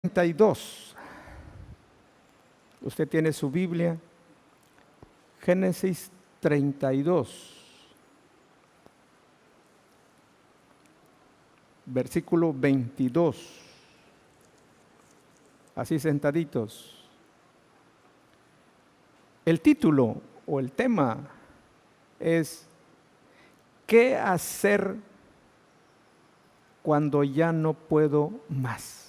32. Usted tiene su Biblia. Génesis 32. Versículo 22. Así sentaditos. El título o el tema es ¿qué hacer cuando ya no puedo más?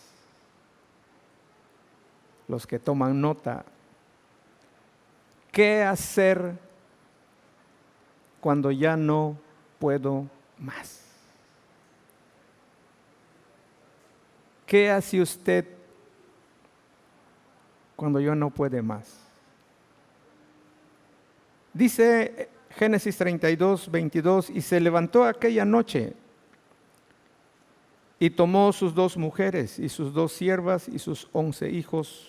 Los que toman nota, ¿qué hacer cuando ya no puedo más? ¿Qué hace usted cuando ya no puede más? Dice Génesis 32, 22, y se levantó aquella noche y tomó sus 2 mujeres y sus 2 siervas y sus 11 hijos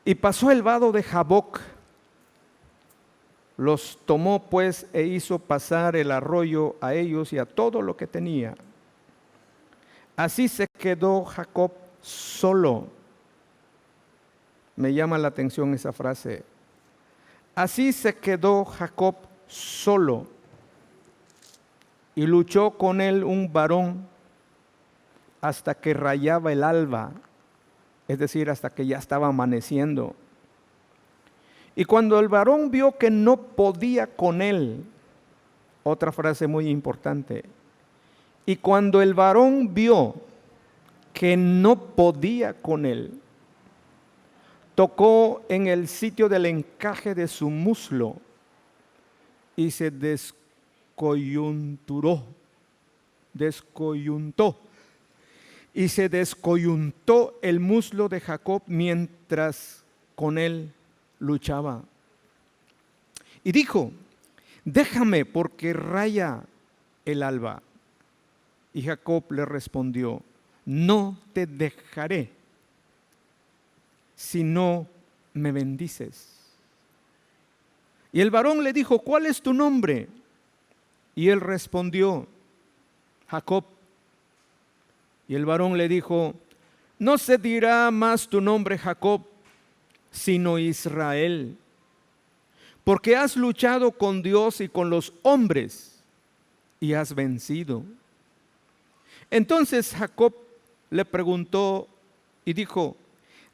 y pasó el vado de Jaboc. Los tomó pues e hizo pasar el arroyo a ellos y a todo lo que tenía. Así se quedó Jacob solo. Me llama la atención esa frase. Así se quedó Jacob solo y luchó con él un varón hasta que rayaba el alba, es decir, hasta que ya estaba amaneciendo. Y cuando el varón vio que no podía con él, otra frase muy importante, y cuando el varón vio que no podía con él, tocó en el sitio del encaje de su muslo y se descoyuntó. Y se descoyuntó el muslo de Jacob mientras con él luchaba. Y dijo: déjame porque raya el alba. Y Jacob le respondió: no te dejaré si no me bendices. Y el varón le dijo: ¿cuál es tu nombre? Y él respondió: Jacob. Y el varón le dijo: no se dirá más tu nombre Jacob, sino Israel, porque has luchado con Dios y con los hombres y has vencido. Entonces Jacob le preguntó y dijo: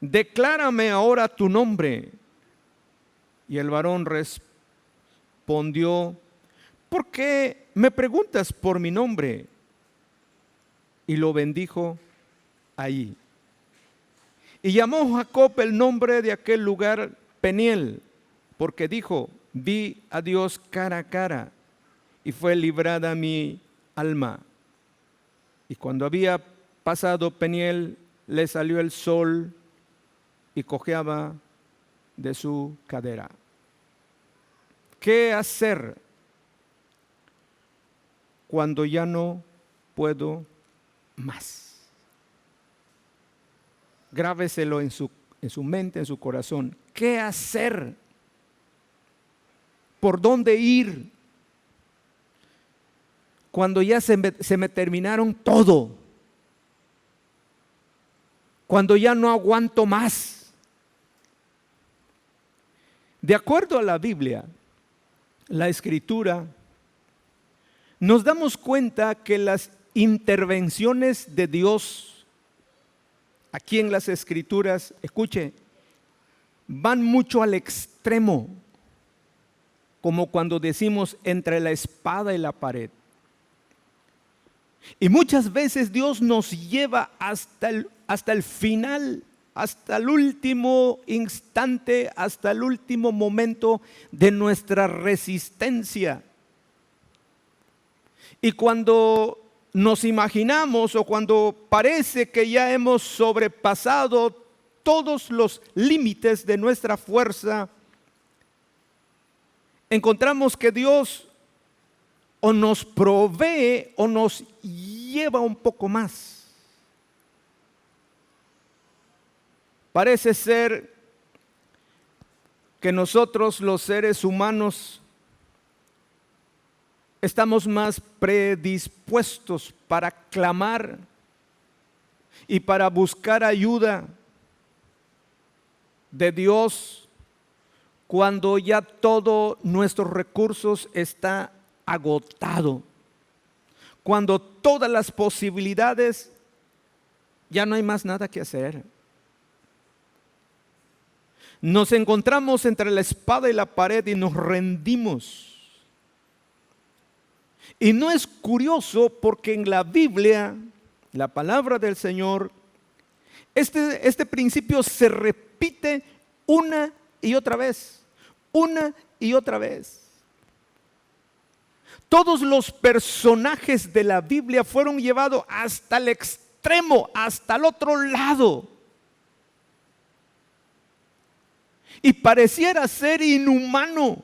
declárame ahora tu nombre. Y el varón respondió: ¿por qué me preguntas por mi nombre? Y lo bendijo allí. Y llamó Jacob el nombre de aquel lugar Peniel, porque dijo: vi a Dios cara a cara y fue librada mi alma. Y cuando había pasado Peniel, le salió el sol y cojeaba de su cadera. ¿Qué hacer cuando ya no puedo más? Grábeselo en su mente, en su corazón. ¿Qué hacer? ¿Por dónde ir? Cuando ya se me terminaron todo. Cuando ya no aguanto más. De acuerdo a la Biblia, la Escritura, nos damos cuenta que las intervenciones de Dios aquí en las Escrituras, escuche, van mucho al extremo, como cuando decimos entre la espada y la pared. Y muchas veces Dios nos lleva hasta el final, hasta el último instante, hasta el último momento de nuestra resistencia. Y cuando nos imaginamos o cuando parece que ya hemos sobrepasado todos los límites de nuestra fuerza, encontramos que Dios o nos provee o nos lleva un poco más. Parece ser que nosotros los seres humanos estamos más predispuestos para clamar y para buscar ayuda de Dios cuando ya todos nuestros recursos está agotado, cuando todas las posibilidades ya no hay más nada que hacer. Nos encontramos entre la espada y la pared y nos rendimos. Y no es curioso porque en la Biblia, la palabra del Señor, este principio se repite una y otra vez, una y otra vez. Todos los personajes de la Biblia fueron llevados hasta el extremo, hasta el otro lado. Y pareciera ser inhumano.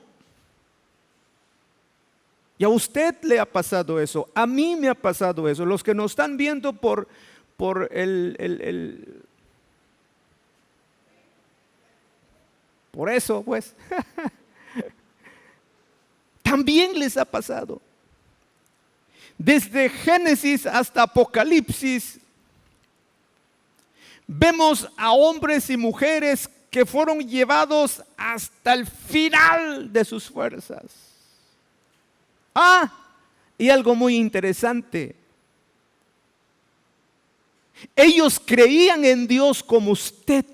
Y a usted le ha pasado eso, a mí me ha pasado eso. Los que nos están viendo por eso, pues, también les ha pasado. Desde Génesis hasta Apocalipsis, vemos a hombres y mujeres que fueron llevados hasta el final de sus fuerzas. Y algo muy interesante. Ellos creían en Dios como usted.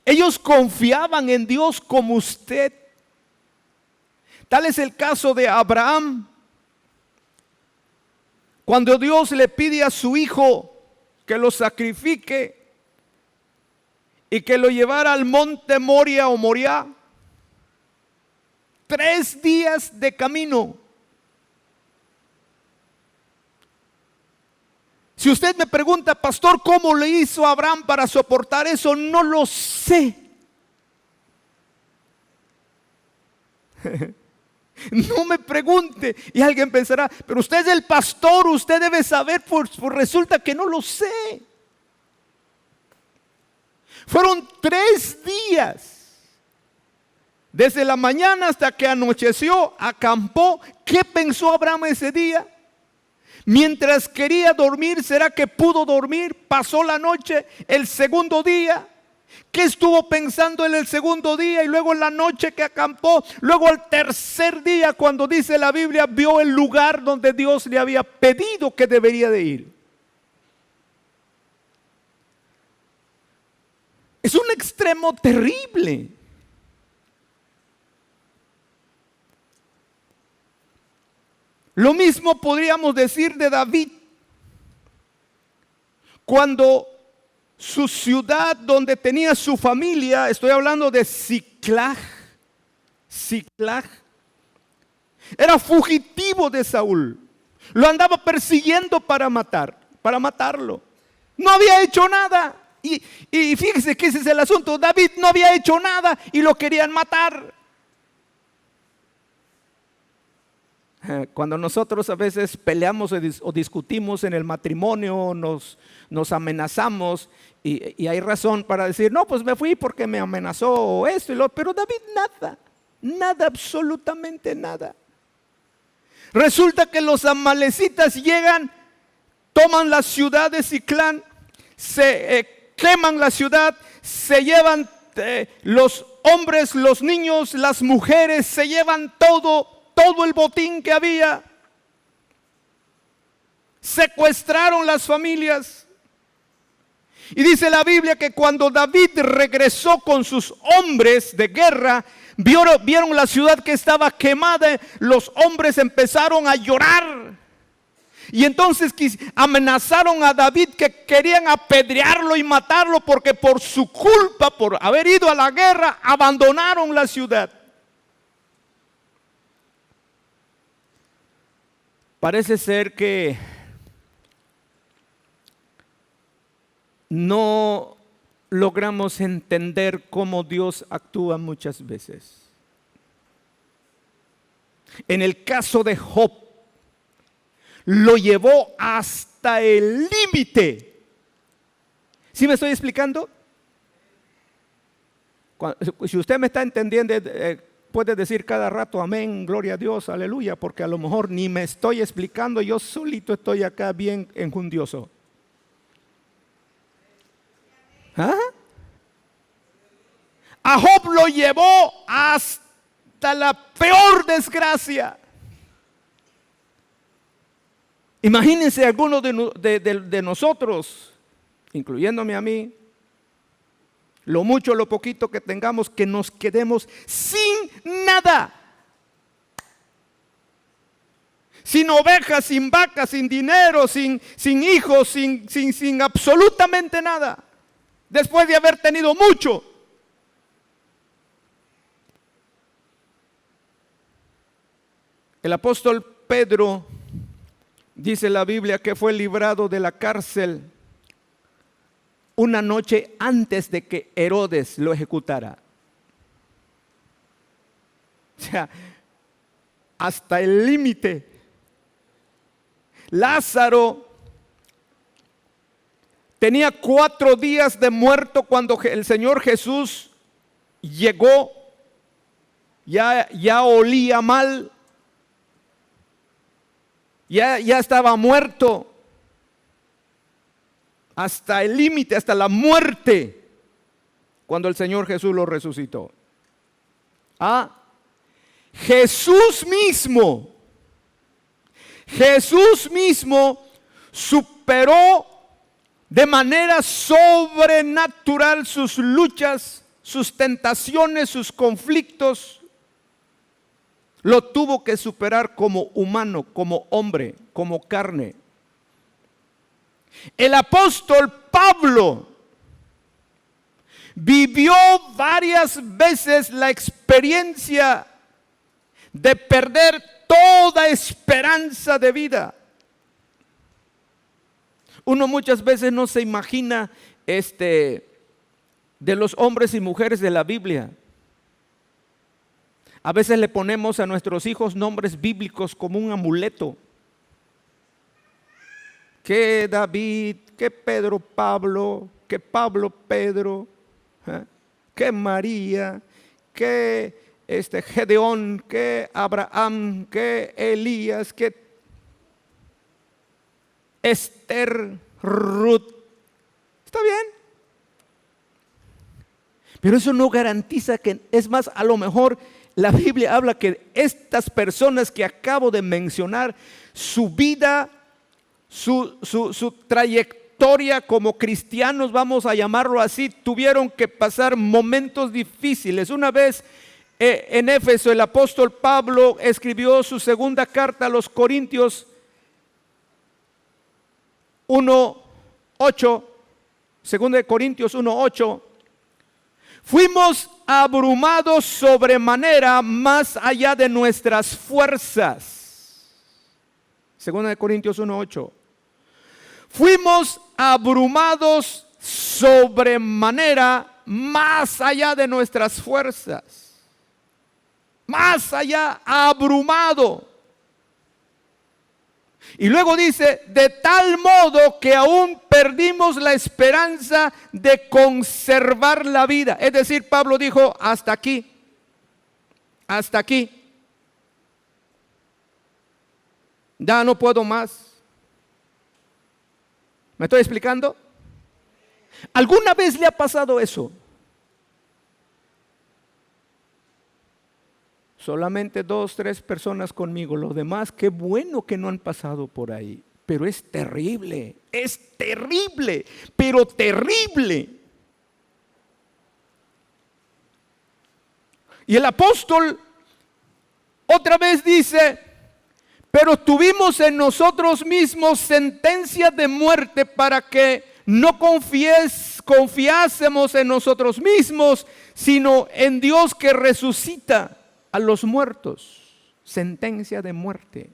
Ellos confiaban en Dios como usted. Tal es el caso de Abraham. Cuando Dios le pide a su hijo que lo sacrifique y que lo llevara al monte Moria o Moriah, 3 días de camino. Si usted me pregunta, pastor, ¿cómo le hizo Abraham para soportar eso? No lo sé. No me pregunte. Y alguien pensará, pero usted es el pastor, usted debe saber, pues resulta que no lo sé. Fueron 3 días. Desde la mañana hasta que anocheció, acampó. ¿Qué pensó Abraham ese día? Mientras quería dormir, ¿será que pudo dormir? Pasó la noche, el segundo día. ¿Qué estuvo pensando en el segundo día? Y luego en la noche que acampó. Luego al tercer día, cuando dice la Biblia, vio el lugar donde Dios le había pedido que debería de ir. Es un extremo terrible. Lo mismo podríamos decir de David, cuando su ciudad donde tenía su familia, estoy hablando de Siclag, era fugitivo de Saúl, lo andaba persiguiendo para matarlo. No había hecho nada. Y fíjese que ese es el asunto. David no había hecho nada y lo querían matar. Cuando nosotros a veces peleamos o discutimos en el matrimonio, nos amenazamos y hay razón para decir, no, pues me fui porque me amenazó esto y lo otro. Pero David nada, absolutamente nada. Resulta que los amalecitas llegan, toman la ciudad de Siclán, se queman la ciudad, se llevan los hombres, los niños, las mujeres, se llevan todo el botín que había. Secuestraron las familias. Y dice la Biblia que cuando David regresó con sus hombres de guerra, vieron la ciudad que estaba quemada. Los hombres empezaron a llorar. Y entonces amenazaron a David que querían apedrearlo y matarlo porque por su culpa, por haber ido a la guerra, abandonaron la ciudad. Parece ser que no logramos entender cómo Dios actúa muchas veces. En el caso de Job, lo llevó hasta el límite. ¿Sí me estoy explicando? Si usted me está entendiendo, puede decir cada rato amén, gloria a Dios, aleluya, porque a lo mejor ni me estoy explicando, yo solito estoy acá bien enjundioso. ¿Ah? A Job lo llevó hasta la peor desgracia. Imagínense algunos de nosotros, incluyéndome a mí, lo mucho o lo poquito que tengamos, que nos quedemos sin nada. Sin ovejas, sin vacas, sin dinero, sin hijos, sin absolutamente nada. Después de haber tenido mucho. El apóstol Pedro, dice la Biblia, que fue librado de la cárcel una noche antes de que Herodes lo ejecutara. O sea, hasta el límite. Lázaro tenía 4 días de muerto cuando el Señor Jesús llegó. Ya olía mal. Ya estaba muerto. Hasta el límite, hasta la muerte, cuando el Señor Jesús lo resucitó. Jesús mismo superó de manera sobrenatural sus luchas, sus tentaciones, sus conflictos. Lo tuvo que superar como humano, como hombre, como carne. El apóstol Pablo vivió varias veces la experiencia de perder toda esperanza de vida. Uno muchas veces no se imagina de los hombres y mujeres de la Biblia. A veces le ponemos a nuestros hijos nombres bíblicos como un amuleto. Que David, que Pedro Pablo, que Pablo Pedro, que María, que Gedeón, que Abraham, que Elías, que Esther, Ruth. ¿Está bien? Pero eso no garantiza que, es más, a lo mejor la Biblia habla que estas personas que acabo de mencionar, su vida, su trayectoria como cristianos, vamos a llamarlo así, tuvieron que pasar momentos difíciles. Una vez en Éfeso, el apóstol Pablo escribió su segunda carta a los Corintios 1:8, 2 Corintios 1:8. Fuimos abrumados sobremanera más allá de nuestras fuerzas. 2 Corintios 1:8. Fuimos abrumados sobremanera más allá de nuestras fuerzas. Más allá, abrumado. Y luego dice, de tal modo que aún perdimos la esperanza de conservar la vida. Es decir, Pablo dijo, hasta aquí, hasta aquí. Ya no puedo más. ¿Me estoy explicando? ¿Alguna vez le ha pasado eso? Solamente 2, 3 personas conmigo. Los demás, qué bueno que no han pasado por ahí. Pero es terrible, pero terrible. Y el apóstol otra vez dice, pero tuvimos en nosotros mismos sentencia de muerte para que no confiásemos en nosotros mismos, sino en Dios que resucita a los muertos. Sentencia de muerte.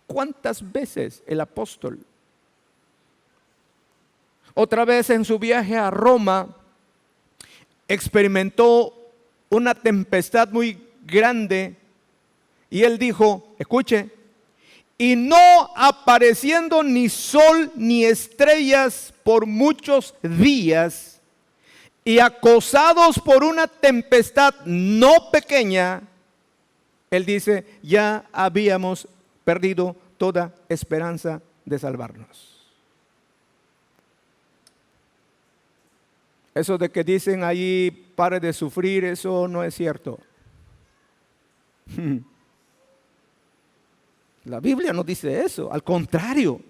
¿Cuántas veces el apóstol? Otra vez en su viaje a Roma experimentó una tempestad muy grande y él dijo, escuche, y no apareciendo ni sol ni estrellas por muchos días y acosados por una tempestad no pequeña, él dice, ya habíamos perdido toda esperanza de salvarnos. Eso de que dicen ahí, pare de sufrir, eso no es cierto. La Biblia no dice eso, al contrario.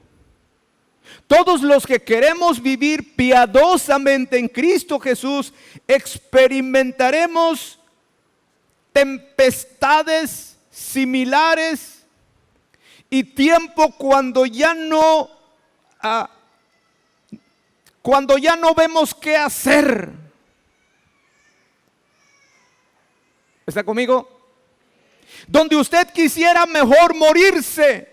Todos los que queremos vivir piadosamente en Cristo Jesús, experimentaremos tempestades similares y tiempo cuando ya no vemos qué hacer. ¿Está conmigo? Donde usted quisiera mejor morirse.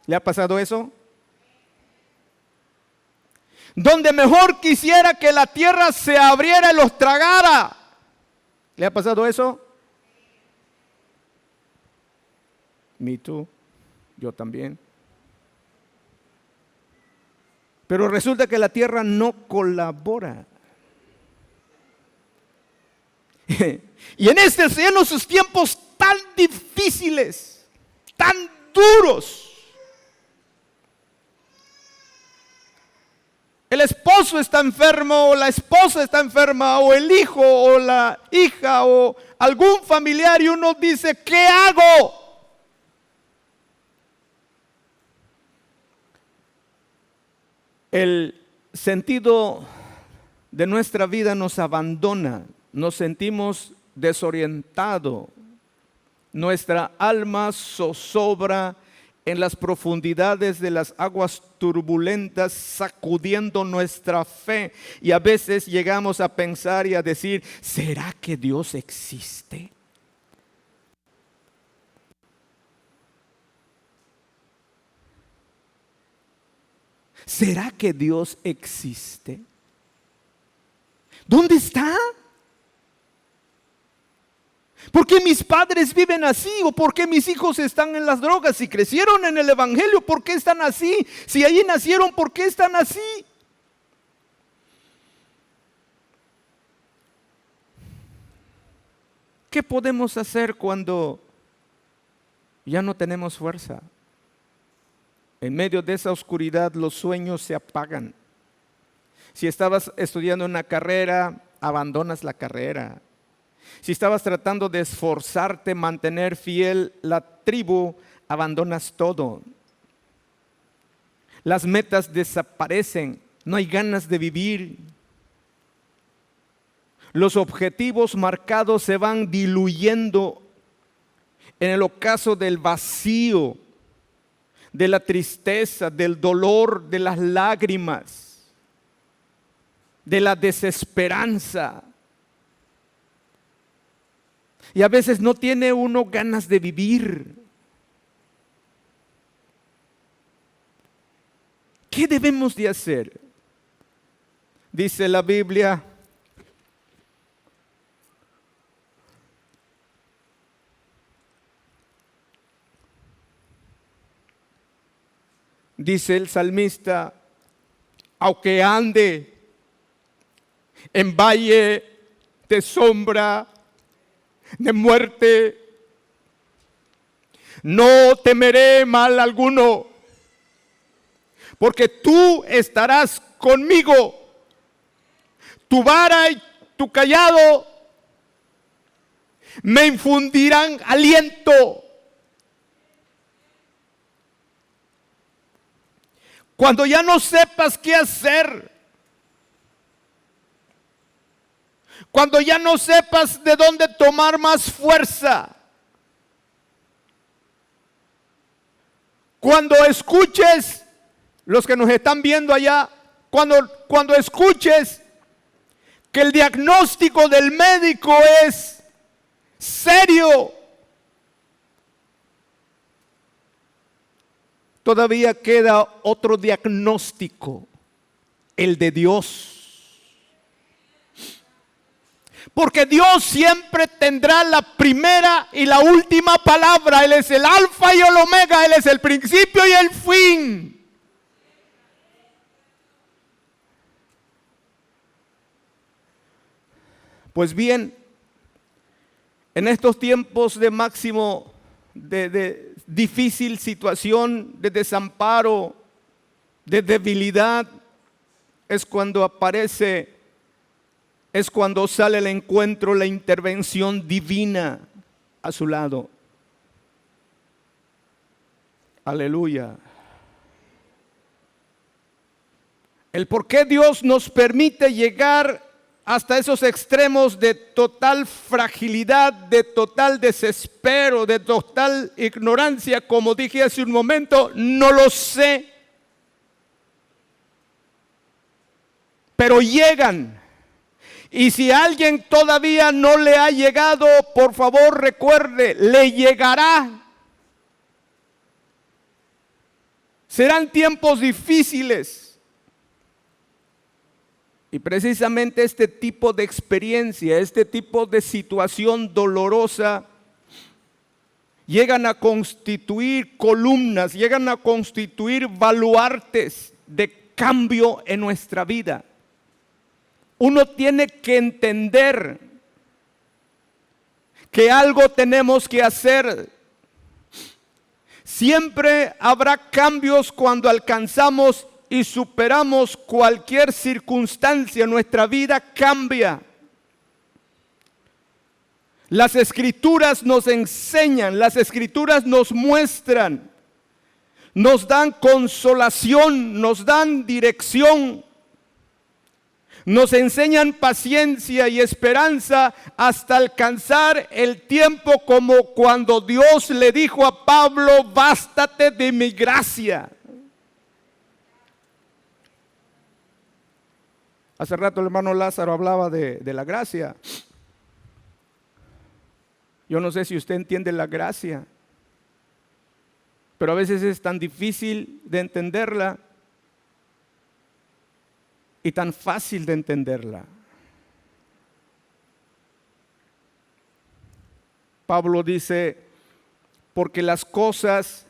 ¿Le ha pasado eso? Donde mejor quisiera que la tierra se abriera y los tragara. ¿Le ha pasado eso? Me too. Yo también. Pero resulta que la tierra no colabora. Y en esos tiempos tan difíciles, tan duros, el esposo está enfermo, o la esposa está enferma, o el hijo, o la hija, o algún familiar, y uno dice, ¿qué hago? El sentido de nuestra vida nos abandona, nos sentimos desorientados, nuestra alma zozobra en las profundidades de las aguas turbulentas, sacudiendo nuestra fe, y a veces llegamos a pensar y a decir, ¿será que Dios existe? ¿Será que Dios existe? ¿Dónde está? ¿Por qué mis padres viven así? ¿O por qué mis hijos están en las drogas? Si crecieron en el Evangelio, ¿por qué están así? Si allí nacieron, ¿por qué están así? ¿Qué podemos hacer cuando ya no tenemos fuerza? En medio de esa oscuridad los sueños se apagan. Si estabas estudiando una carrera, abandonas la carrera. Si estabas tratando de esforzarte, mantener fiel la tribu, abandonas todo. Las metas desaparecen, no hay ganas de vivir. Los objetivos marcados se van diluyendo en el ocaso del vacío, de la tristeza, del dolor, de las lágrimas, de la desesperanza. Y a veces no tiene uno ganas de vivir. ¿Qué debemos de hacer? Dice la Biblia, dice el salmista, aunque ande en valle de sombra de muerte, no temeré mal alguno, porque tú estarás conmigo. Tu vara y tu cayado me infundirán aliento. Cuando ya no sepas qué hacer, cuando ya no sepas de dónde tomar más fuerza, cuando escuches, los que nos están viendo allá, cuando escuches que el diagnóstico del médico es serio, todavía queda otro diagnóstico, el de Dios. Porque Dios siempre tendrá la primera y la última palabra. Él es el alfa y el omega, Él es el principio y el fin. Pues bien, en estos tiempos de máximo, de difícil situación, de desamparo, de debilidad, es cuando aparece, es cuando sale al encuentro la intervención divina a su lado. Aleluya. El por qué Dios nos permite llegar hasta esos extremos de total fragilidad, de total desespero, de total ignorancia, como dije hace un momento, no lo sé. Pero llegan. Y si a alguien todavía no le ha llegado, por favor recuerde, le llegará. Serán tiempos difíciles. Y precisamente este tipo de experiencia, este tipo de situación dolorosa, llegan a constituir columnas, llegan a constituir baluartes de cambio en nuestra vida. Uno tiene que entender que algo tenemos que hacer. Siempre habrá cambios cuando alcanzamos y superamos cualquier circunstancia. Nuestra vida cambia. Las Escrituras nos enseñan, las Escrituras nos muestran, nos dan consolación, nos dan dirección. Nos enseñan paciencia y esperanza hasta alcanzar el tiempo, como cuando Dios le dijo a Pablo: bástate de mi gracia. Hace rato el hermano Lázaro hablaba de la gracia. Yo no sé si usted entiende la gracia, pero a veces es tan difícil de entenderla y tan fácil de entenderla. Pablo dice: porque las cosas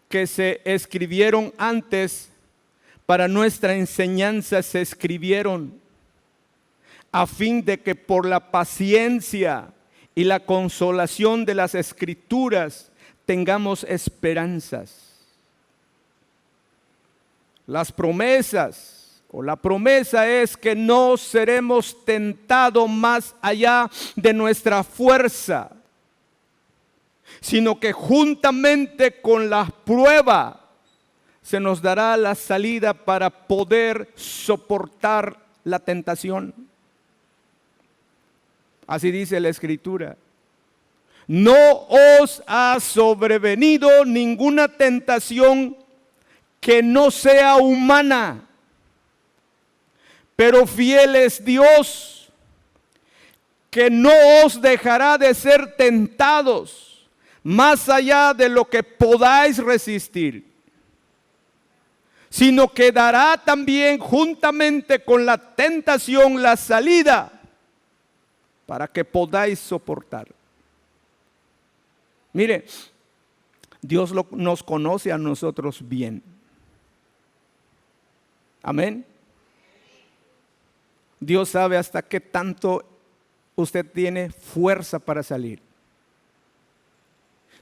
que se escribieron antes para nuestra enseñanza se escribieron a fin de que por la paciencia y la consolación de las Escrituras tengamos esperanzas. Las promesas, o la promesa, es que no seremos tentados más allá de nuestra fuerza, sino que juntamente con la prueba se nos dará la salida para poder soportar la tentación. Así dice la Escritura: no os ha sobrevenido ninguna tentación que no sea humana, pero fiel es Dios, que no os dejará de ser tentados más allá de lo que podáis resistir, sino que dará también juntamente con la tentación la salida para que podáis soportar. Mire, Dios nos conoce a nosotros bien. Amén. Dios sabe hasta qué tanto usted tiene fuerza para salir.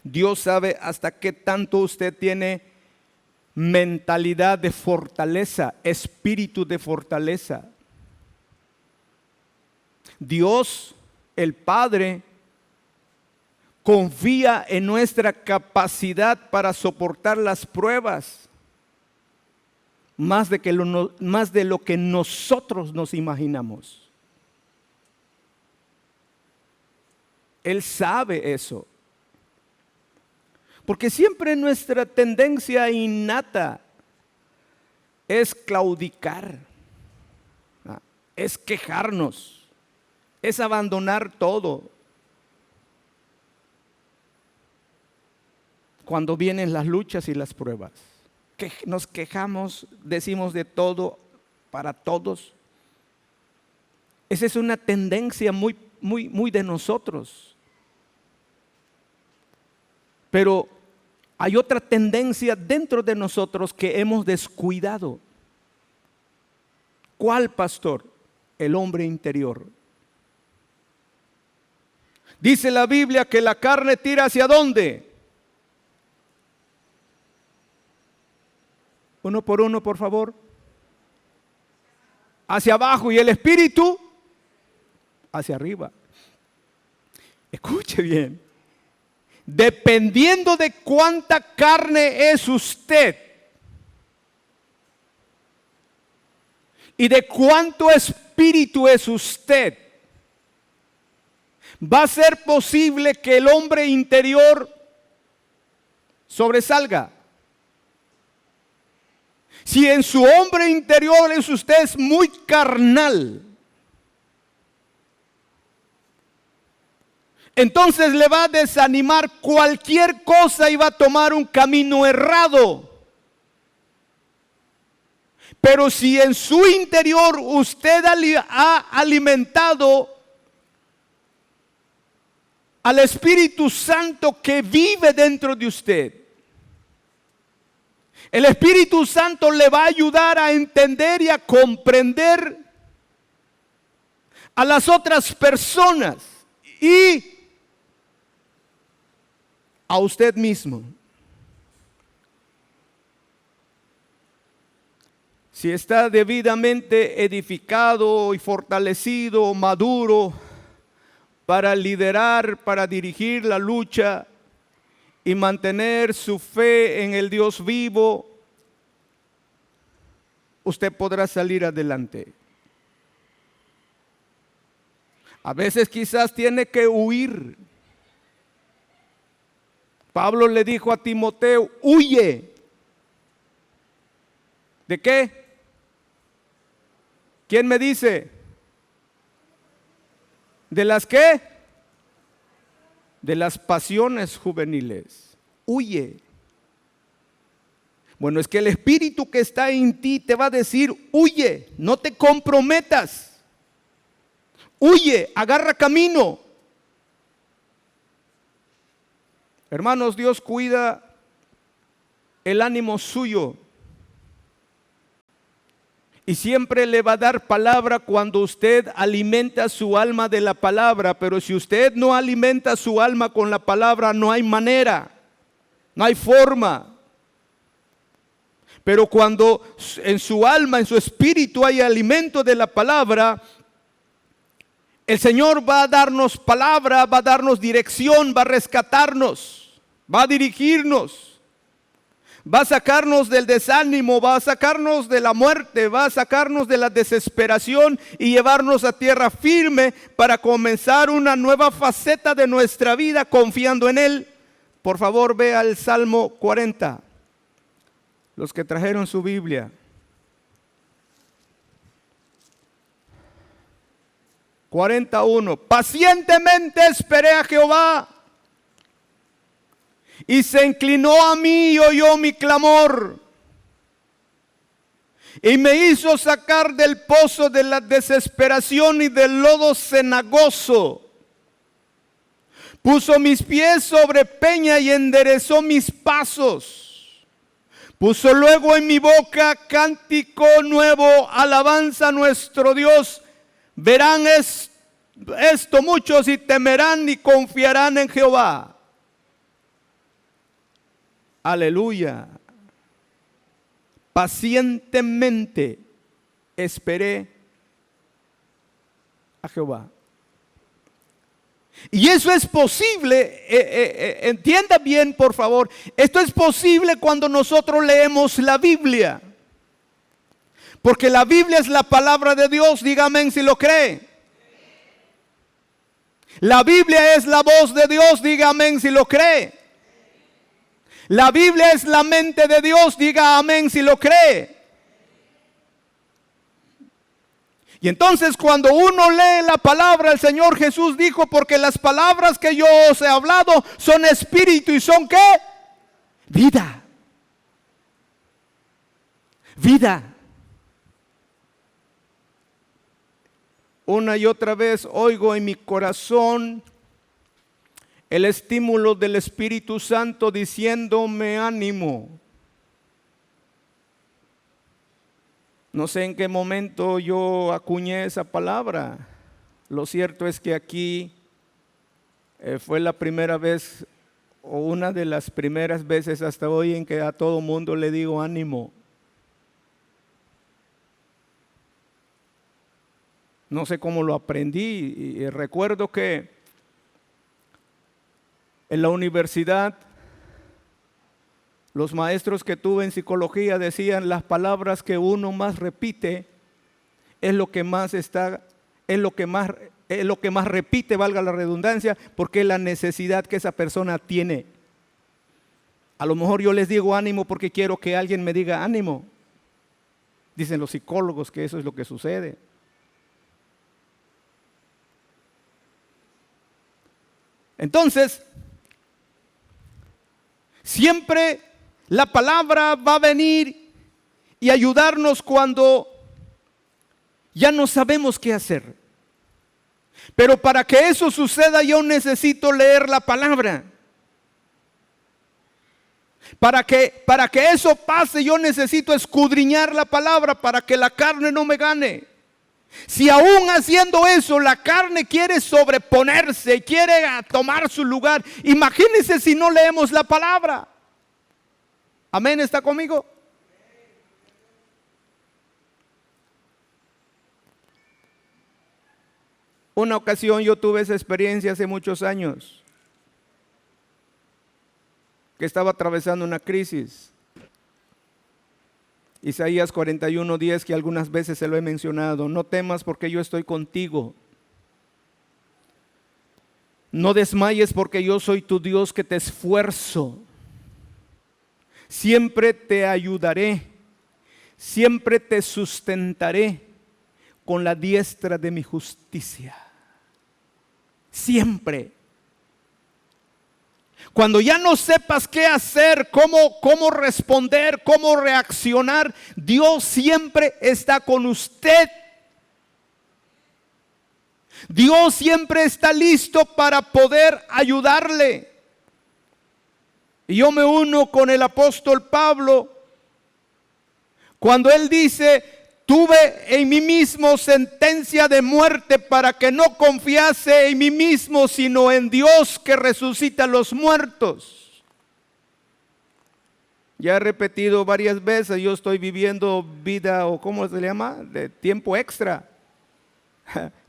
Dios sabe hasta qué tanto usted tiene mentalidad de fortaleza, espíritu de fortaleza. Dios, el Padre, confía en nuestra capacidad para soportar las pruebas, más de lo que nosotros nos imaginamos. Él sabe eso. Porque siempre nuestra tendencia innata es claudicar, es quejarnos, es abandonar todo. Cuando vienen las luchas y las pruebas, que nos quejamos, decimos de todo para todos. Esa es una tendencia muy de nosotros. Pero hay otra tendencia dentro de nosotros que hemos descuidado. ¿Cuál, pastor? El hombre interior. Dice la Biblia que la carne tira ¿hacia dónde? Uno por uno, por favor. hacia abajo y el espíritu hacia arriba. Escuche bien. Dependiendo de cuánta carne es usted y de cuánto espíritu es usted, va a ser posible que el hombre interior sobresalga. Si en su hombre interior usted es muy carnal, entonces le va a desanimar cualquier cosa y va a tomar un camino errado. Pero si en su interior usted ha alimentado al Espíritu Santo que vive dentro de usted, el Espíritu Santo le va a ayudar a entender y a comprender a las otras personas y a usted mismo. Si está debidamente edificado y fortalecido, maduro, para liderar, para dirigir la lucha y mantener su fe en el Dios vivo, usted podrá salir adelante. A veces quizás tiene que huir. Pablo le dijo a Timoteo, huye. ¿De qué? ¿Quién me dice? ¿De las qué? De las pasiones juveniles. Huye. Bueno, es que el espíritu que está en ti te va a decir, huye, no te comprometas. Huye, agarra camino. Hermanos, Dios cuida el ánimo suyo. Y siempre le va a dar palabra cuando usted alimenta su alma de la palabra. Pero si usted no alimenta su alma con la palabra, no hay manera, no hay forma. Pero cuando en su alma, en su espíritu hay alimento de la palabra, el Señor va a darnos palabra, va a darnos dirección, va a rescatarnos, va a dirigirnos. Va a sacarnos del desánimo, va a sacarnos de la muerte, va a sacarnos de la desesperación y llevarnos a tierra firme para comenzar una nueva faceta de nuestra vida confiando en Él. Por favor, vea el Salmo 40. Los que trajeron su Biblia. 41. Pacientemente esperé a Jehová, y se inclinó a mí y oyó mi clamor, y me hizo sacar del pozo de la desesperación y del lodo cenagoso. Puso mis pies sobre peña y enderezó mis pasos. Puso luego en mi boca cántico nuevo, alabanza a nuestro Dios. Verán esto muchos y temerán y confiarán en Jehová. Aleluya. Pacientemente esperé a Jehová. Y eso es posible, entienda bien por favor, esto es posible cuando nosotros leemos la Biblia. Porque la Biblia es la palabra de Dios, diga amén si lo cree. La Biblia es la voz de Dios, diga amén si lo cree. La Biblia es la mente de Dios, diga amén si lo cree. Y entonces cuando uno lee la palabra, el Señor Jesús dijo, porque las palabras que yo os he hablado son espíritu y son ¿qué? Vida. Vida. Una y otra vez oigo en mi corazón el estímulo del Espíritu Santo diciéndome ánimo. No sé en qué momento yo acuñé esa palabra. Lo cierto es que aquí fue la primera vez o una de las primeras veces hasta hoy en que a todo mundo le digo ánimo. No sé cómo lo aprendí y recuerdo que en la universidad los maestros que tuve en psicología decían las palabras que uno más repite es lo que más repite, valga la redundancia, porque es la necesidad que esa persona tiene. A lo mejor yo les digo ánimo porque quiero que alguien me diga ánimo. Dicen los psicólogos que eso es lo que sucede. Entonces, siempre la palabra va a venir y ayudarnos cuando ya no sabemos qué hacer. Pero para que eso suceda yo necesito leer la palabra. Para que eso pase yo necesito escudriñar la palabra para que la carne no me gane. Si aún haciendo eso la carne quiere sobreponerse, quiere tomar su lugar, imagínense si no leemos la palabra. Amén, ¿está conmigo? Una ocasión yo tuve esa experiencia hace muchos años, que estaba atravesando una crisis. Isaías 41:10, que algunas veces se lo he mencionado: no temas porque yo estoy contigo. No desmayes porque yo soy tu Dios que te esfuerzo. Siempre te ayudaré, siempre te sustentaré con la diestra de mi justicia. Siempre. Cuando ya no sepas qué hacer, cómo responder, cómo reaccionar, Dios siempre está con usted. Dios siempre está listo para poder ayudarle. Y yo me uno con el apóstol Pablo cuando él dice: tuve en mí mismo sentencia de muerte para que no confiase en mí mismo, sino en Dios que resucita a los muertos. Ya he repetido varias veces, yo estoy viviendo vida, o ¿cómo se le llama?, de tiempo extra,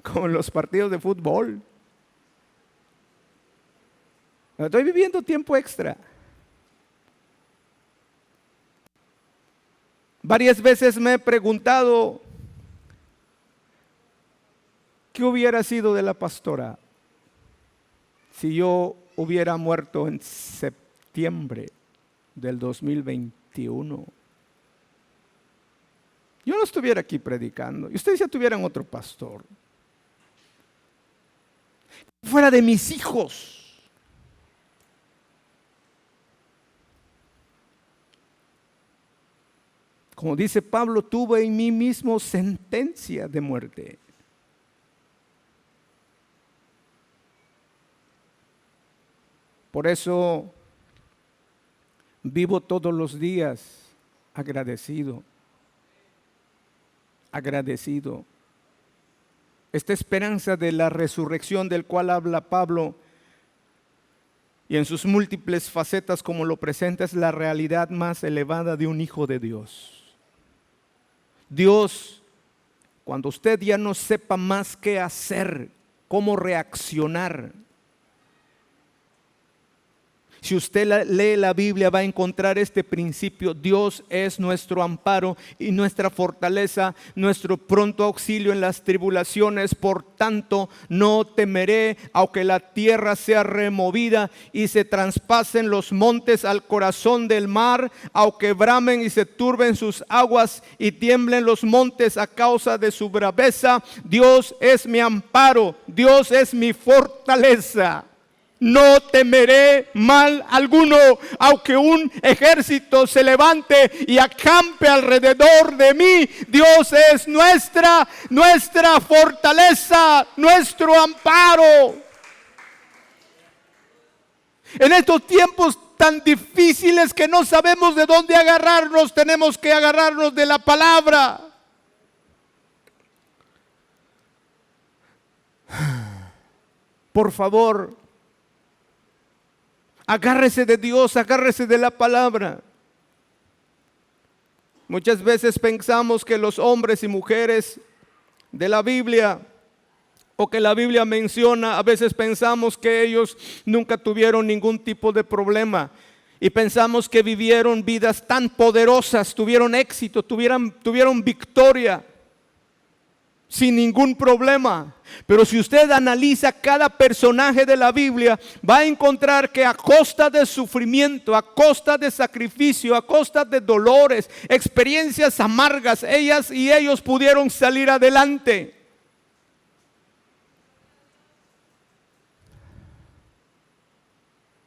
como los partidos de fútbol. Estoy viviendo tiempo extra. Varias veces me he preguntado qué hubiera sido de la pastora si yo hubiera muerto en septiembre del 2021. Yo no estuviera aquí predicando y ustedes ya tuvieran otro pastor. Fuera de mis hijos. Como dice Pablo, tuve en mí mismo sentencia de muerte. Por eso vivo todos los días agradecido. Agradecido. Esta esperanza de la resurrección del cual habla Pablo y en sus múltiples facetas como lo presenta es la realidad más elevada de un hijo de Dios. Dios, cuando usted ya no sepa más qué hacer, cómo reaccionar, si usted lee la Biblia va a encontrar este principio: Dios es nuestro amparo y nuestra fortaleza, nuestro pronto auxilio en las tribulaciones. Por tanto, no temeré, aunque la tierra sea removida y se traspasen los montes al corazón del mar, aunque bramen y se turben sus aguas y tiemblen los montes a causa de su braveza. Dios es mi amparo, Dios es mi fortaleza. No temeré mal alguno, aunque un ejército se levante y acampe alrededor de mí. Dios es nuestra fortaleza, nuestro amparo. En estos tiempos tan difíciles que no sabemos de dónde agarrarnos, tenemos que agarrarnos de la palabra. Por favor, agárrese de Dios, agárrese de la palabra. Muchas veces pensamos que los hombres y mujeres de la Biblia o que la Biblia menciona, a veces pensamos que ellos nunca tuvieron ningún tipo de problema y pensamos que vivieron vidas tan poderosas, tuvieron éxito, tuvieron victoria sin ningún problema. Pero si usted analiza cada personaje de la Biblia, va a encontrar que a costa de sufrimiento, a costa de sacrificio, a costa de dolores, experiencias amargas, ellas y ellos pudieron salir adelante.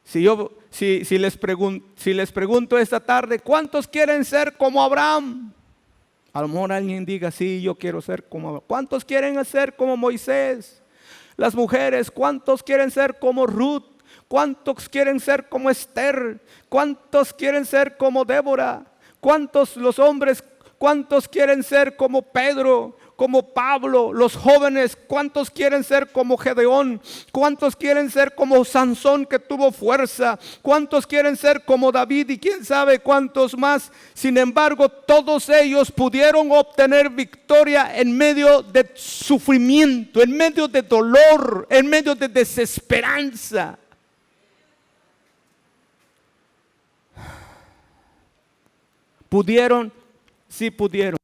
Si les pregunto esta tarde, ¿cuántos quieren ser como Abraham? A lo mejor alguien diga, sí, yo quiero ser como Abraham. ¿Cuántos quieren ser como Moisés? Las mujeres, ¿cuántos quieren ser como Ruth? ¿Cuántos quieren ser como Esther? ¿Cuántos quieren ser como Débora? ¿Cuántos los hombres? ¿Cuántos quieren ser como Pedro? Como Pablo, los jóvenes, ¿cuántos quieren ser como Gedeón? ¿Cuántos quieren ser como Sansón que tuvo fuerza? ¿Cuántos quieren ser como David y quién sabe cuántos más? Sin embargo, todos ellos pudieron obtener victoria en medio de sufrimiento, en medio de dolor, en medio de desesperanza. ¿Pudieron? Sí pudieron.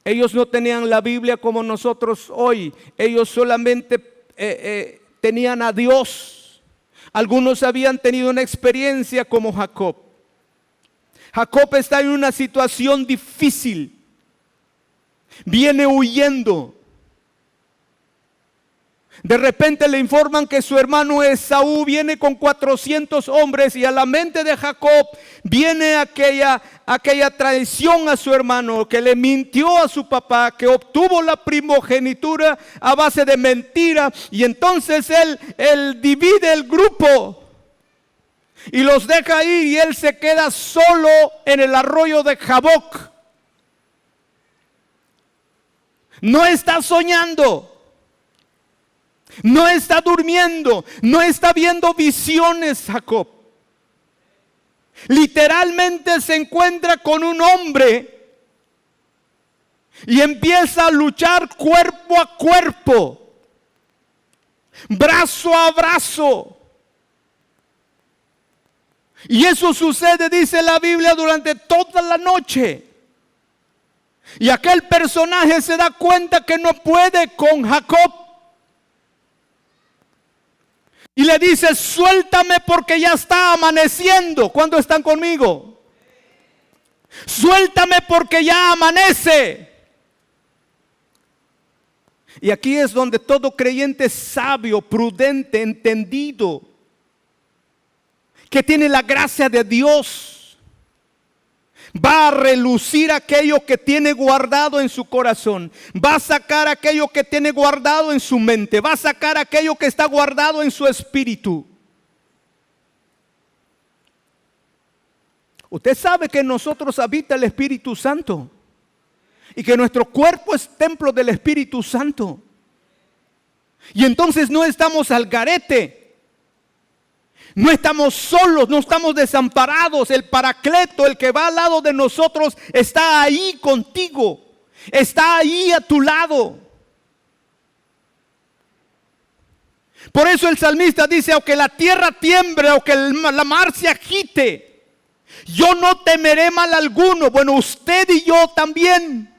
Ellos no tenían la Biblia como nosotros hoy. Ellos solamente tenían a Dios. Algunos habían tenido una experiencia como Jacob. Jacob está en una situación difícil. Viene huyendo. De repente le informan que su hermano Esaú viene con 400 hombres y a la mente de Jacob viene aquella traición a su hermano, que le mintió a su papá, que obtuvo la primogenitura a base de mentira, y entonces él divide el grupo y los deja ir y él se queda solo en el arroyo de Jaboc. No está soñando. No está durmiendo, no está viendo visiones Jacob. Literalmente se encuentra con un hombre y empieza a luchar cuerpo a cuerpo, brazo a brazo. Y eso sucede, dice la Biblia, durante toda la noche. Y aquel personaje se da cuenta que no puede con Jacob. Y le dice, suéltame porque ya está amaneciendo. ¿Cuándo están conmigo? Suéltame porque ya amanece. Y aquí es donde todo creyente sabio, prudente, entendido, que tiene la gracia de Dios, va a relucir aquello que tiene guardado en su corazón. Va a sacar aquello que tiene guardado en su mente. Va a sacar aquello que está guardado en su espíritu. Usted sabe que en nosotros habita el Espíritu Santo y que nuestro cuerpo es templo del Espíritu Santo. Y entonces no estamos al garete. No estamos solos, no estamos desamparados. El Paracleto, el que va al lado de nosotros, está ahí contigo. Está ahí a tu lado. Por eso el salmista dice, aunque la tierra tiemble, aunque la mar se agite, yo no temeré mal alguno. Bueno, usted y yo también.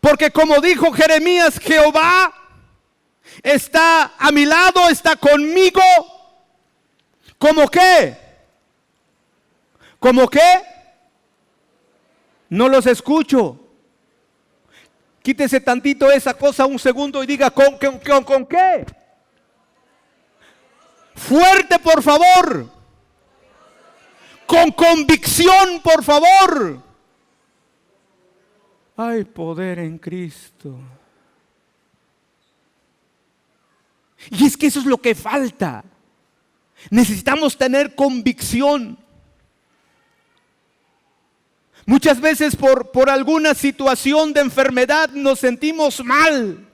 Porque como dijo Jeremías, Jehová está a mi lado, está conmigo. ¿Cómo qué? ¿Cómo qué? No los escucho. Quítese tantito esa cosa un segundo y diga, ¿con qué? Fuerte, por favor. Con convicción, por favor. Hay poder en Cristo. Y es que eso es lo que falta. Necesitamos tener convicción. Muchas veces por alguna situación de enfermedad nos sentimos mal.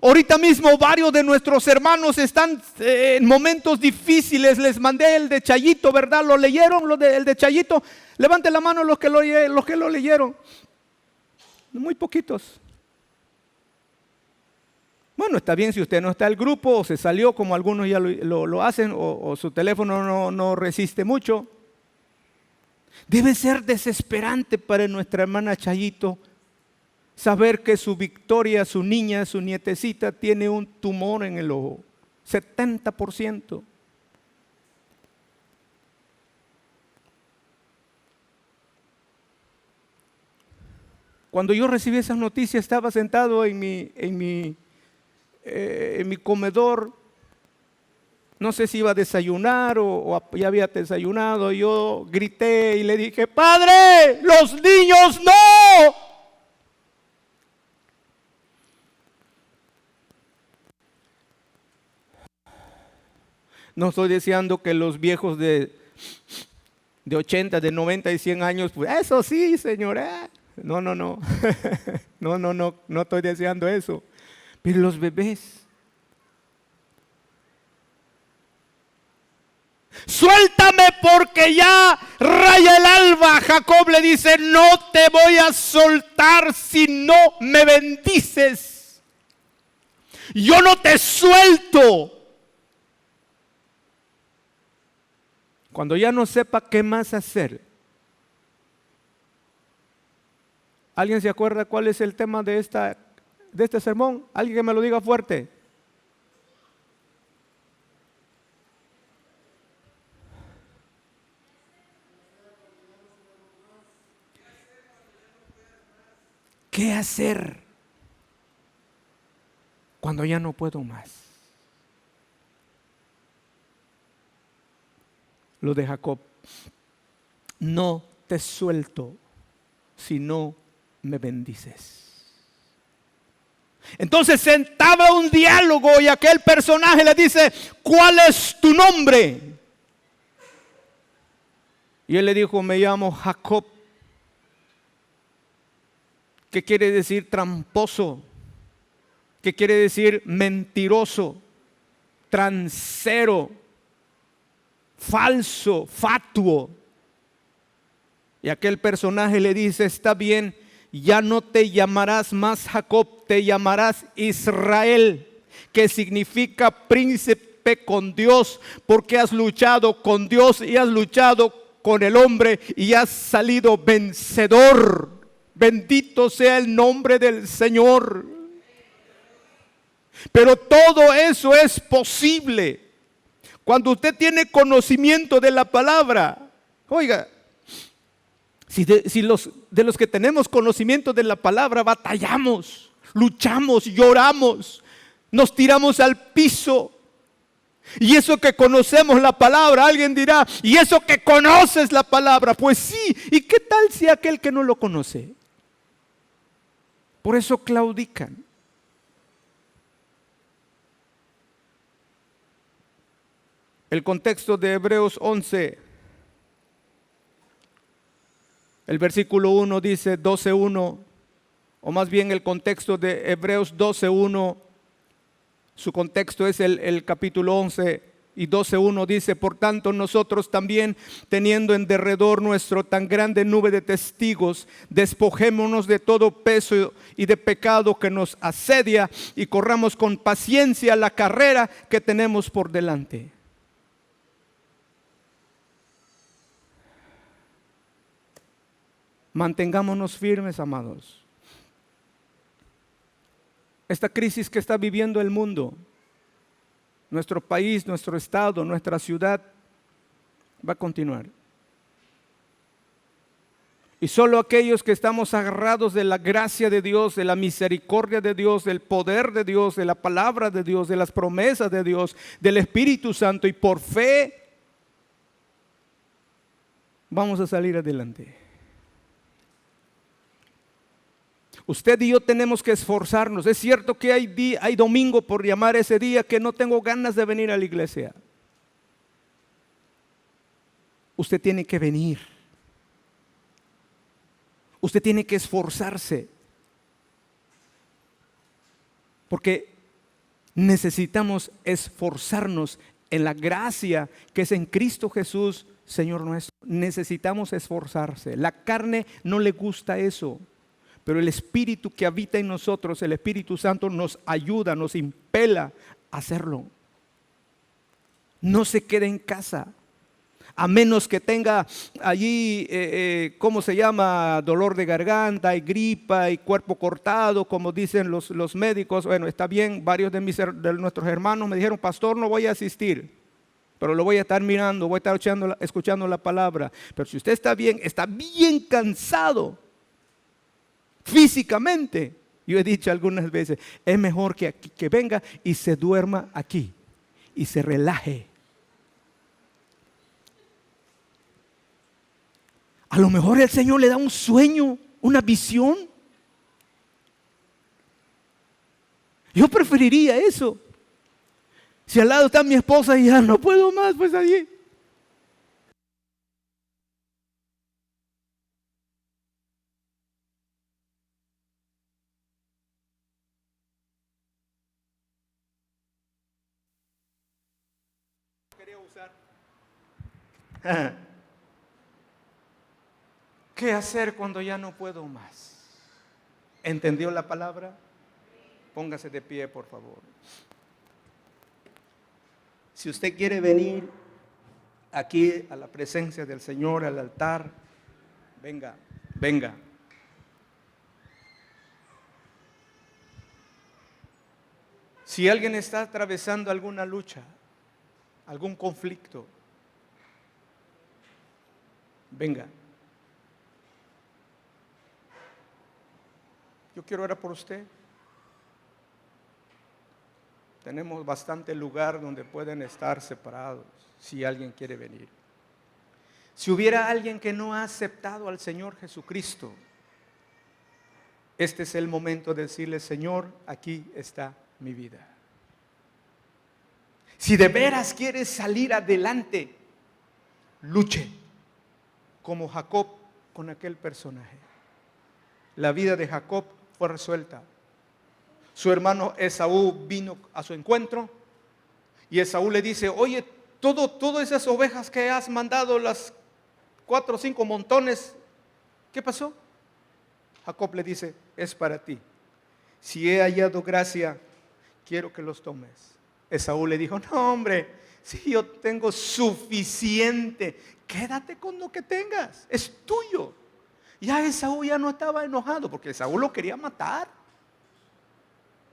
Ahorita mismo varios de nuestros hermanos están en momentos difíciles. Les mandé el de Chayito, ¿verdad? ¿Lo leyeron? El de Chayito. Levante la mano los que lo leyeron. Muy poquitos. Bueno, está bien si usted no está en el grupo o se salió como algunos ya lo hacen o su teléfono no resiste mucho. Debe ser desesperante para nuestra hermana Chayito saber que su Victoria, su niña, su nietecita tiene un tumor en el ojo, 70%. Cuando yo recibí esas noticias estaba sentado en mi comedor. No sé si iba a desayunar o ya había desayunado. Yo grité y le dije: ¡Padre, los niños no! No estoy deseando que los viejos de 80, de 90 y 100 años, pues eso sí, señora. No. No estoy deseando eso. Pero los bebés. Suéltame porque ya raya el alba. Jacob le dice: no te voy a soltar si no me bendices. Yo no te suelto. Cuando ya no sepa qué más hacer. ¿Alguien se acuerda cuál es el tema de este sermón? Alguien que me lo diga fuerte. ¿Qué hacer cuando ya no puedo más? Lo de Jacob: no te suelto si no me bendices. Entonces se entabla un diálogo y aquel personaje le dice: ¿cuál es tu nombre? Y él le dijo: me llamo Jacob, que quiere decir tramposo, que quiere decir mentiroso, transero, falso, fatuo. Y aquel personaje le dice: está bien, ya no te llamarás más Jacob, te llamarás Israel, que significa príncipe con Dios, porque has luchado con Dios y has luchado con el hombre y has salido vencedor. Bendito sea el nombre del Señor. Pero todo eso es posible cuando usted tiene conocimiento de la palabra. Oiga, si de los que tenemos conocimiento de la palabra batallamos, luchamos, lloramos, nos tiramos al piso. Y eso que conocemos la palabra, alguien dirá: ¿y eso que conoces la palabra? Pues sí, ¿y qué tal si aquel que no lo conoce? Por eso claudican. El contexto de Hebreos 11, el versículo 1 dice 12:1, o más bien el contexto de Hebreos 12:1, su contexto es el capítulo 11 y 12:1 dice: por tanto nosotros también, teniendo en derredor nuestro tan grande nube de testigos, despojémonos de todo peso y de pecado que nos asedia y corramos con paciencia la carrera que tenemos por delante. Mantengámonos firmes, amados. Esta crisis que está viviendo el mundo, nuestro país, nuestro estado, nuestra ciudad, va a continuar. Y solo aquellos que estamos agarrados de la gracia de Dios, de la misericordia de Dios, del poder de Dios, de la palabra de Dios, de las promesas de Dios, del Espíritu Santo, y por fe vamos a salir adelante. Usted y yo tenemos que esforzarnos. Es cierto que hay domingo, por llamar ese día, que no tengo ganas de venir a la iglesia. Usted tiene que venir. Usted tiene que esforzarse. Porque necesitamos esforzarnos en la gracia que es en Cristo Jesús, Señor nuestro. Necesitamos esforzarse. La carne no le gusta eso, pero el Espíritu que habita en nosotros, el Espíritu Santo, nos ayuda, nos impela a hacerlo. No se quede en casa, a menos que tenga allí, ¿cómo se llama? Dolor de garganta y gripa y cuerpo cortado, como dicen los médicos. Bueno, está bien, varios de nuestros hermanos me dijeron, pastor, no voy a asistir, pero lo voy a estar mirando, voy a estar escuchando la palabra. Pero si usted está bien cansado físicamente, yo he dicho algunas veces, es mejor que venga y se duerma aquí y se relaje. A lo mejor el Señor le da un sueño, una visión. Yo preferiría eso. Si al lado está mi esposa y ya no puedo más, pues allí. Quería usar. ¿Qué hacer cuando ya no puedo más? ¿Entendió la palabra? Póngase de pie, por favor. Si usted quiere venir aquí a la presencia del Señor, al altar, venga, venga. Si alguien está atravesando alguna lucha, algún conflicto, venga. Yo quiero orar por usted. Tenemos bastante lugar donde pueden estar separados si alguien quiere venir. Si hubiera alguien que no ha aceptado al Señor Jesucristo, este es el momento de decirle, Señor, aquí está mi vida. Si de veras quieres salir adelante, luche como Jacob con aquel personaje. La vida de Jacob fue resuelta. Su hermano Esaú vino a su encuentro y Esaú le dice, oye, todas esas ovejas que has mandado, las 4 o 5 montones, ¿qué pasó? Jacob le dice, es para ti. Si he hallado gracia, quiero que los tomes. Esaú le dijo, no hombre, si yo tengo suficiente, quédate con lo que tengas, es tuyo. Ya Esaú ya no estaba enojado porque Esaú lo quería matar.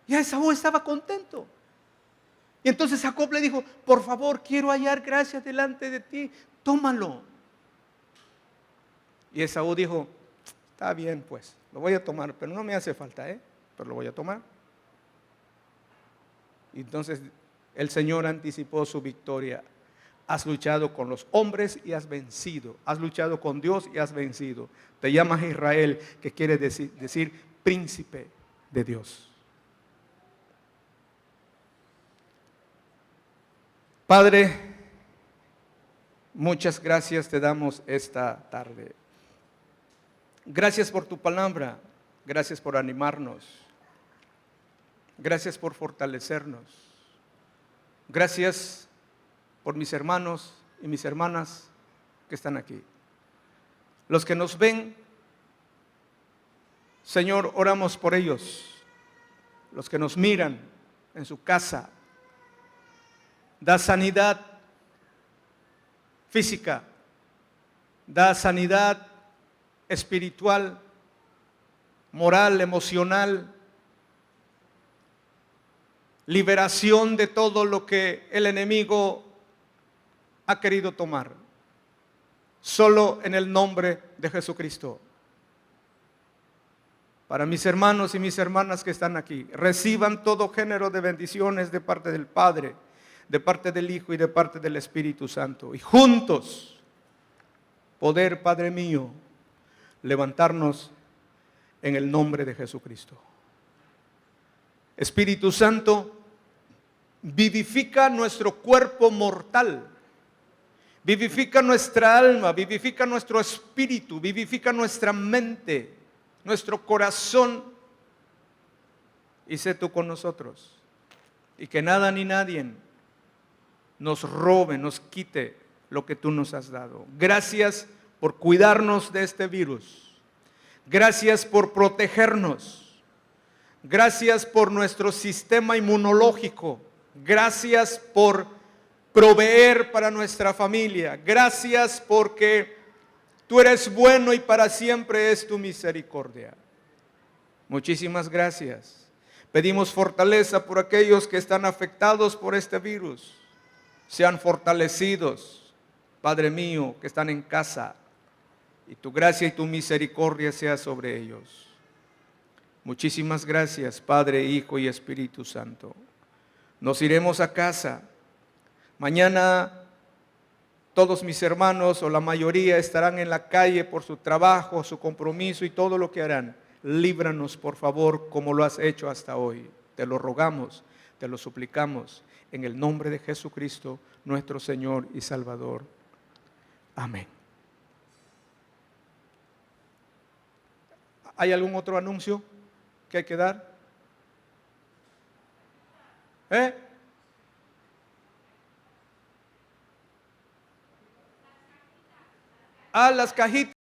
Ya Esaú estaba contento. Y entonces Jacob le dijo, por favor, quiero hallar gracia delante de ti, tómalo. Y Esaú dijo, está bien pues, lo voy a tomar, pero no me hace falta, pero lo voy a tomar. Y entonces el Señor anticipó su victoria. Has luchado con los hombres y has vencido. Has luchado con Dios y has vencido. Te llamas Israel, que quiere decir príncipe de Dios. Padre, muchas gracias te damos esta tarde. Gracias por tu palabra. Gracias por animarnos. Gracias por fortalecernos. Gracias por mis hermanos y mis hermanas que están aquí. Los que nos ven, Señor, oramos por ellos. Los que nos miran en su casa, da sanidad física, da sanidad espiritual, moral, emocional, liberación de todo lo que el enemigo ha querido tomar. Solo en el nombre de Jesucristo. Para mis hermanos y mis hermanas que están aquí, reciban todo género de bendiciones de parte del Padre, de parte del Hijo y de parte del Espíritu Santo. Y juntos poder, Padre mío, levantarnos en el nombre de Jesucristo. Espíritu Santo, vivifica nuestro cuerpo mortal. Vivifica nuestra alma, vivifica nuestro espíritu, vivifica nuestra mente, nuestro corazón. Y sé tú con nosotros. y que nada ni nadie nos robe, nos quite lo que tú nos has dado. Gracias por cuidarnos de este virus. Gracias por protegernos. Gracias por nuestro sistema inmunológico. Gracias por proveer para nuestra familia. Gracias porque tú eres bueno y para siempre es tu misericordia. Muchísimas gracias. Pedimos fortaleza por aquellos que están afectados por este virus. Sean fortalecidos, Padre mío, que están en casa, y tu gracia y tu misericordia sea sobre ellos. Muchísimas gracias, Padre, Hijo y Espíritu Santo. Nos iremos a casa. Mañana todos mis hermanos o la mayoría estarán en la calle por su trabajo, su compromiso y todo lo que harán. Líbranos, por favor, como lo has hecho hasta hoy. Te lo rogamos, te lo suplicamos, en el nombre de Jesucristo, nuestro Señor y Salvador. Amén. ¿Hay algún otro anuncio que hay que dar? Las cajitas.